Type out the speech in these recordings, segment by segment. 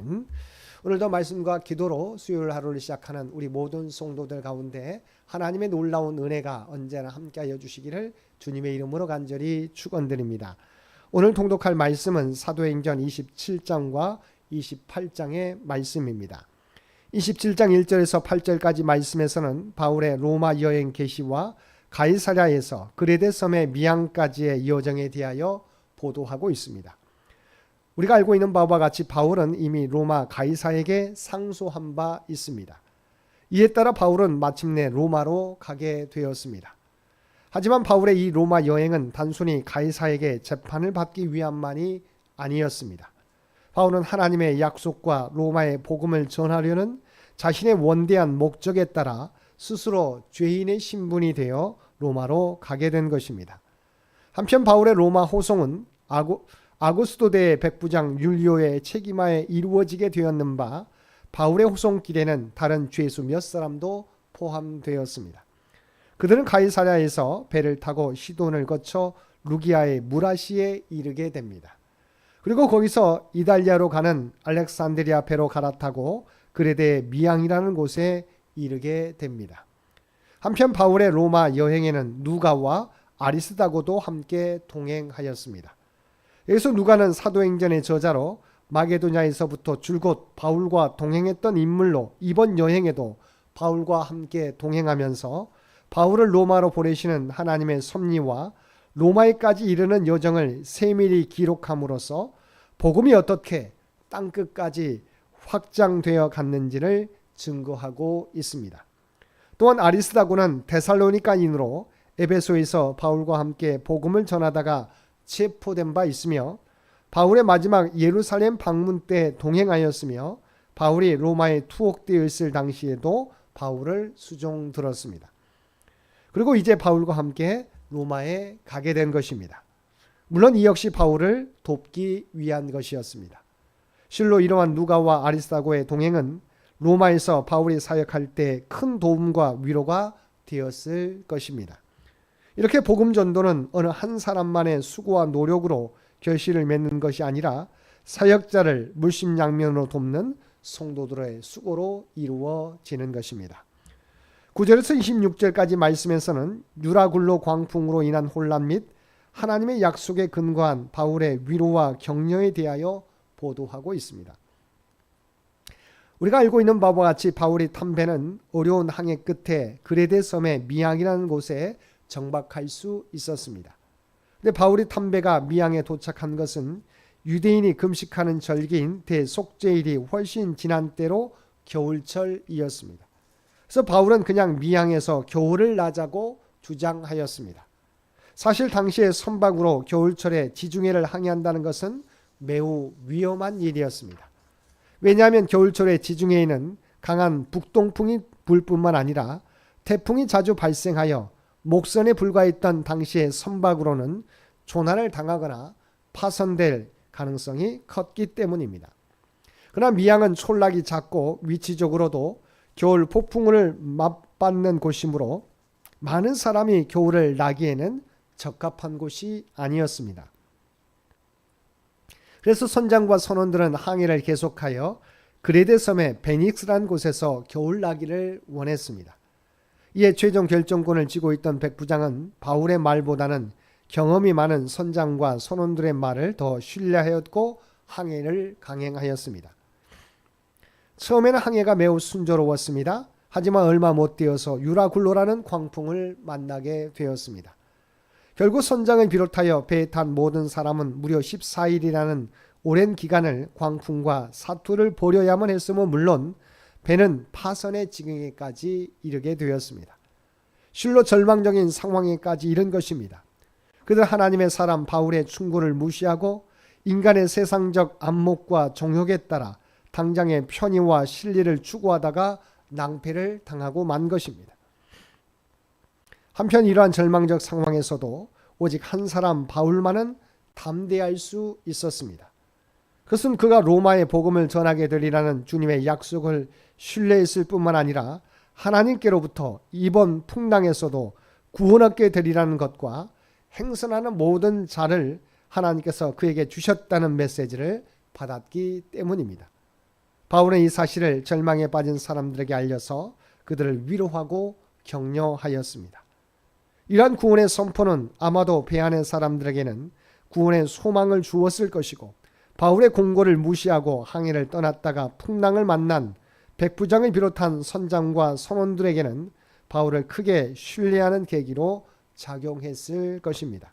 아멘. 오늘도 말씀과 기도로 수요일 하루를 시작하는 우리 모든 성도들 가운데 하나님의 놀라운 은혜가 언제나 함께하여 주시기를 주님의 이름으로 간절히 축원드립니다. 오늘 통독할 말씀은 사도행전 27장과 28장의 말씀입니다. 27장 1절에서 8절까지 말씀에서는 바울의 로마 여행 계시와 가이사랴에서 그레데 섬의 미항까지의 여정에 대하여 보도하고 있습니다. 우리가 알고 있는 바와 같이 바울은 이미 로마 가이사에게 상소한 바 있습니다. 이에 따라 바울은 마침내 로마로 가게 되었습니다. 하지만 바울의 이 로마 여행은 단순히 가이사에게 재판을 받기 위함만이 아니었습니다. 바울은 하나님의 약속과 로마의 복음을 전하려는 자신의 원대한 목적에 따라 스스로 죄인의 신분이 되어 로마로 가게 된 것입니다. 한편 바울의 로마 호송은 아구스도 대 백부장 율리오의 책임하에 이루어지게 되었는 바 바울의 호송길에는 다른 죄수 몇 사람도 포함되었습니다. 그들은 가이사랴에서 배를 타고 시돈을 거쳐 루기아의 무라시에 이르게 됩니다. 그리고 거기서 이달리아로 가는 알렉산드리아 배로 갈아타고 그레데 미항이라는 곳에 이르게 됩니다. 한편 바울의 로마 여행에는 누가와 아리스다고도 함께 동행하였습니다. 여기서 누가는 사도행전의 저자로 마게도냐에서부터 줄곧 바울과 동행했던 인물로 이번 여행에도 바울과 함께 동행하면서 바울을 로마로 보내시는 하나님의 섭리와 로마에까지 이르는 여정을 세밀히 기록함으로써 복음이 어떻게 땅끝까지 확장되어 갔는지를 증거하고 있습니다. 또한 아리스다고는 데살로니가인으로 에베소에서 바울과 함께 복음을 전하다가 체포된 바 있으며 바울의 마지막 예루살렘 방문 때 동행하였으며 바울이 로마에 투옥되어 있을 당시에도 바울을 수종 들었습니다. 그리고 이제 바울과 함께 로마에 가게 된 것입니다. 물론 이 역시 바울을 돕기 위한 것이었습니다. 실로 이러한 누가와 아리스다고의 동행은 로마에서 바울이 사역할 때 큰 도움과 위로가 되었을 것입니다. 이렇게 복음 전도는 어느 한 사람만의 수고와 노력으로 결실을 맺는 것이 아니라 사역자를 물심양면으로 돕는 성도들의 수고로 이루어지는 것입니다. 9절에서 26절까지 말씀에서는 유라굴로 광풍으로 인한 혼란 및 하나님의 약속에 근거한 바울의 위로와 격려에 대하여 보도하고 있습니다. 우리가 알고 있는 바와 같이 바울이 탄 배는 어려운 항해 끝에 그레데 섬의 미항이라는 곳에 정박할 수 있었습니다. 근데 바울이 탄 배가 미항에 도착한 것은 유대인이 금식하는 절기인 대속죄일이 훨씬 지난 때로 겨울철이었습니다. 그래서 바울은 그냥 미항에서 겨울을 나자고 주장하였습니다. 사실 당시에 선박으로 겨울철에 지중해를 항해한다는 것은 매우 위험한 일이었습니다. 왜냐하면 겨울철에 지중해에는 강한 북동풍이 불 뿐만 아니라 태풍이 자주 발생하여 목선에 불과했던 당시의 선박으로는 조난을 당하거나 파손될 가능성이 컸기 때문입니다. 그러나 미항은 촌락이 작고 위치적으로도 겨울 폭풍을 맞받는 곳이므로 많은 사람이 겨울을 나기에는 적합한 곳이 아니었습니다. 그래서 선장과 선원들은 항해를 계속하여 그레데 섬의 베닉스라는 곳에서 겨울 나기를 원했습니다. 이에 최종 결정권을 쥐고 있던 백부장은 바울의 말보다는 경험이 많은 선장과 선원들의 말을 더 신뢰하였고 항해를 강행하였습니다. 처음에는 항해가 매우 순조로웠습니다. 하지만 얼마 못 되어서 유라굴로라는 광풍을 만나게 되었습니다. 결국 선장을 비롯하여 배에 탄 모든 사람은 무려 14일이라는 오랜 기간을 광풍과 사투를 벌여야만 했으면 물론 배는 파선의 지경에까지 이르게 되었습니다. 실로 절망적인 상황에까지 이른 것입니다. 그들 하나님의 사람 바울의 충고를 무시하고 인간의 세상적 안목과 정욕에 따라 당장의 편의와 실리를 추구하다가 낭패를 당하고 만 것입니다. 한편 이러한 절망적 상황에서도 오직 한 사람 바울만은 담대할 수 있었습니다. 그것은 그가 로마의 복음을 전하게 되리라는 주님의 약속을 신뢰했을 뿐만 아니라 하나님께로부터 이번 풍랑에서도 구원 얻게 되리라는 것과 행선하는 모든 자를 하나님께서 그에게 주셨다는 메시지를 받았기 때문입니다. 바울은 이 사실을 절망에 빠진 사람들에게 알려서 그들을 위로하고 격려하였습니다. 이러한 구원의 선포는 아마도 배 안의 사람들에게는 구원의 소망을 주었을 것이고, 바울의 공고를 무시하고 항해를 떠났다가 풍랑을 만난 백부장을 비롯한 선장과 선원들에게는 바울을 크게 신뢰하는 계기로 작용했을 것입니다.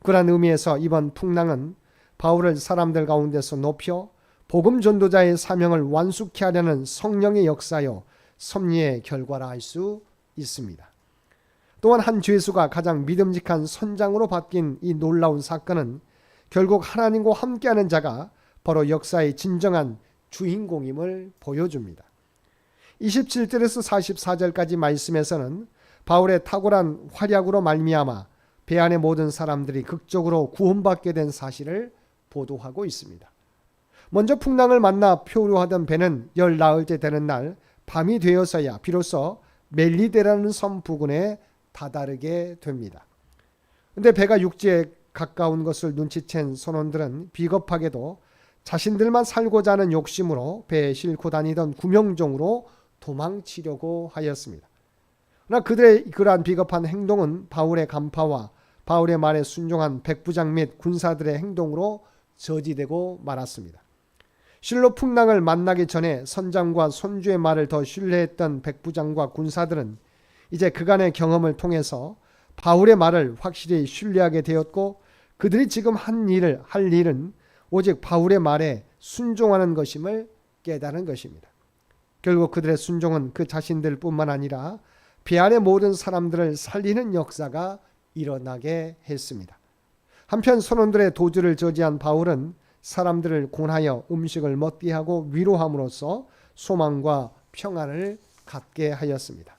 그러한 의미에서 이번 풍랑은 바울을 사람들 가운데서 높여 복음 전도자의 사명을 완수케 하려는 성령의 역사요 섭리의 결과라 할 수 있습니다. 또한 한 죄수가 가장 믿음직한 선장으로 바뀐 이 놀라운 사건은 결국 하나님과 함께하는 자가 바로 역사의 진정한 주인공임을 보여줍니다. 27절에서 44절까지 말씀에서는 바울의 탁월한 활약으로 말미암아 배 안의 모든 사람들이 극적으로 구원받게 된 사실을 보도하고 있습니다. 먼저 풍랑을 만나 표류하던 배는 열 나흘째 되는 날 밤이 되어서야 비로소 멜리데라는 섬 부근에 다다르게 됩니다. 그런데 배가 육지에 가까운 것을 눈치챈 선원들은 비겁하게도 자신들만 살고자 하는 욕심으로 배에 싣고 다니던 구명종으로 도망치려고 하였습니다. 그러나 그들의 그러한 비겁한 행동은 바울의 간파와 바울의 말에 순종한 백부장 및 군사들의 행동으로 저지되고 말았습니다. 실로 풍랑을 만나기 전에 선장과 선주의 말을 더 신뢰했던 백부장과 군사들은 이제 그간의 경험을 통해서 바울의 말을 확실히 신뢰하게 되었고, 그들이 지금 할 일은 오직 바울의 말에 순종하는 것임을 깨달은 것입니다. 결국 그들의 순종은 그 자신들뿐만 아니라 배 안의 모든 사람들을 살리는 역사가 일어나게 했습니다. 한편 선원들의 도주를 저지한 바울은 사람들을 권하여 음식을 먹게 하고 위로함으로써 소망과 평안을 갖게 하였습니다.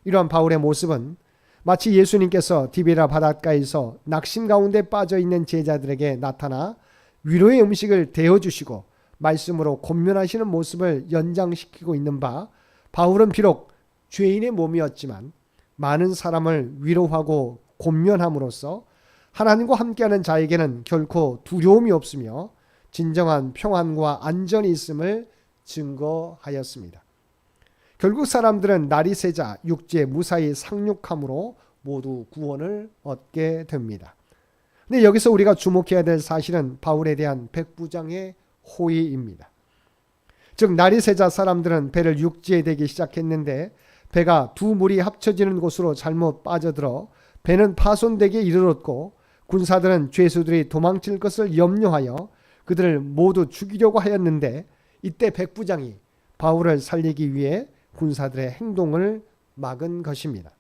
이러한 바울의 모습은 마치 예수님께서 디베라 바닷가에서 낙심 가운데 빠져있는 제자들에게 나타나 위로의 음식을 대어주시고 말씀으로 권면하시는 모습을 연장시키고 있는 바, 바울은 비록 죄인의 몸이었지만 많은 사람을 위로하고 권면함으로써 하나님과 함께하는 자에게는 결코 두려움이 없으며 진정한 평안과 안전이 있음을 증거하였습니다. 결국 사람들은 날이 새자 육지에 무사히 상륙함으로 모두 구원을 얻게 됩니다. 근데 여기서 우리가 주목해야 될 사실은 바울에 대한 백부장의 호의입니다. 즉 날이 새자 사람들은 배를 육지에 대기 시작했는데 배가 두 물이 합쳐지는 곳으로 잘못 빠져들어 배는 파손되게 이르렀고, 군사들은 죄수들이 도망칠 것을 염려하여 그들을 모두 죽이려고 하였는데, 이때 백부장이 바울을 살리기 위해 군사들의 행동을 막은 것입니다.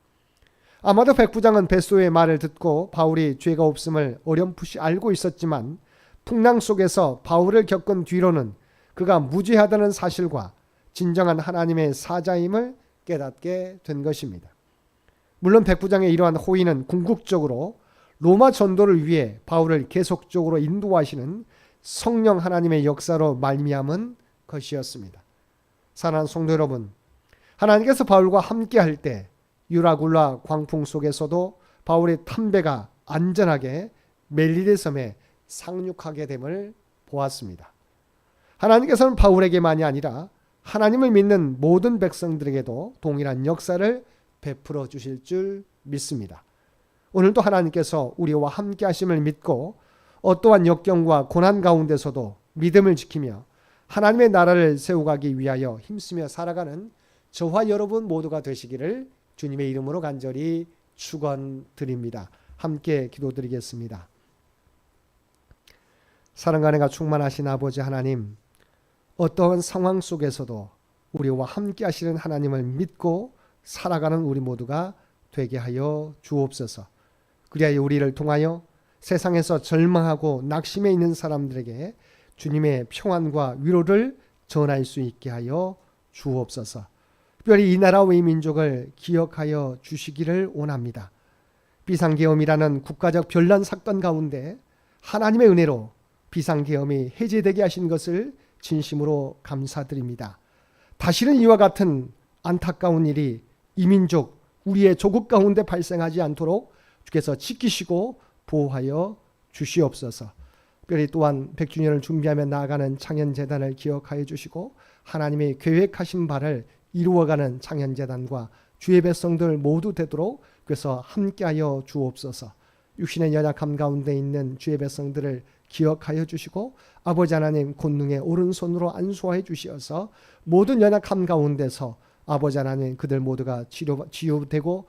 아마도 백부장은 뱃소의 말을 듣고 바울이 죄가 없음을 어렴풋이 알고 있었지만, 풍랑 속에서 바울을 겪은 뒤로는 그가 무죄하다는 사실과 진정한 하나님의 사자임을 깨닫게 된 것입니다. 물론 백부장의 이러한 호의는 궁극적으로 로마 전도를 위해 바울을 계속적으로 인도하시는 성령 하나님의 역사로 말미암은 것이었습니다. 사랑하는 성도 여러분, 하나님께서 바울과 함께할 때 유라굴라 광풍 속에서도 바울의 탐배가 안전하게 멜리데 섬에 상륙하게 됨을 보았습니다. 하나님께서는 바울에게만이 아니라 하나님을 믿는 모든 백성들에게도 동일한 역사를 베풀어 주실 줄 믿습니다. 오늘도 하나님께서 우리와 함께 하심을 믿고 어떠한 역경과 고난 가운데서도 믿음을 지키며 하나님의 나라를 세워가기 위하여 힘쓰며 살아가는 저와 여러분 모두가 되시기를 주님의 이름으로 간절히 축원드립니다. 함께 기도드리겠습니다. 사랑과 은혜가 충만하신 아버지 하나님, 어떠한 상황 속에서도 우리와 함께 하시는 하나님을 믿고 살아가는 우리 모두가 되게 하여 주옵소서. 그리하여 우리를 통하여 세상에서 절망하고 낙심해 있는 사람들에게 주님의 평안과 위로를 전할 수 있게 하여 주옵소서. 특별히 이 나라와 이 민족을 기억하여 주시기를 원합니다. 비상계엄이라는 국가적 변란 사건 가운데 하나님의 은혜로 비상계엄이 해제되게 하신 것을 진심으로 감사드립니다. 다시는 이와 같은 안타까운 일이 이 민족, 우리의 조국 가운데 발생하지 않도록 주께서 지키시고 보호하여 주시옵소서. 특별히 또한 100주년을 준비하며 나아가는 창현재단을 기억하여 주시고 하나님의 계획하신 바를 이루어가는 창현재단과 주의 백성들 모두 되도록 그래서 함께하여 주옵소서. 육신의 연약함 가운데 있는 주의 백성들을 기억하여 주시고 아버지 하나님 권능의 오른손으로 안수하여 주시어서 모든 연약함 가운데서 아버지 하나님 그들 모두가 치유되고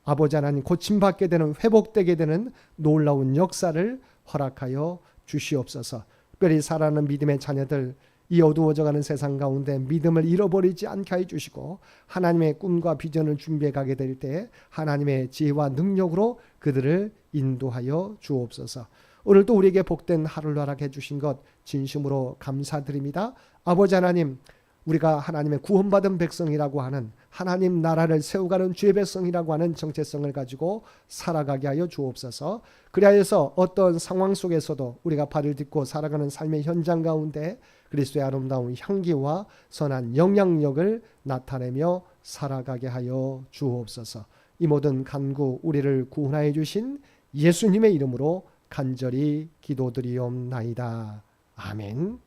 아버지 하나님 고침받게 되는 회복되게 되는 놀라운 역사를 허락하여 주시옵소서. 특별히 살아가는 믿음의 자녀들 이 어두워져가는 세상 가운데 믿음을 잃어버리지 않게 해주시고 하나님의 꿈과 비전을 준비해 가게 될 때 하나님의 지혜와 능력으로 그들을 인도하여 주옵소서. 오늘도 우리에게 복된 하루를 허락해 주신 것 진심으로 감사드립니다. 아버지 하나님, 우리가 하나님의 구원받은 백성이라고 하는 하나님 나라를 세워가는 주의 백성이라고 하는 정체성을 가지고 살아가게 하여 주옵소서. 그리하여서 어떤 상황 속에서도 우리가 발을 딛고 살아가는 삶의 현장 가운데 그리스도의 아름다운 향기와 선한 영향력을 나타내며 살아가게 하여 주옵소서. 이 모든 간구 우리를 구원하여 주신 예수님의 이름으로 간절히 기도드리옵나이다. 아멘.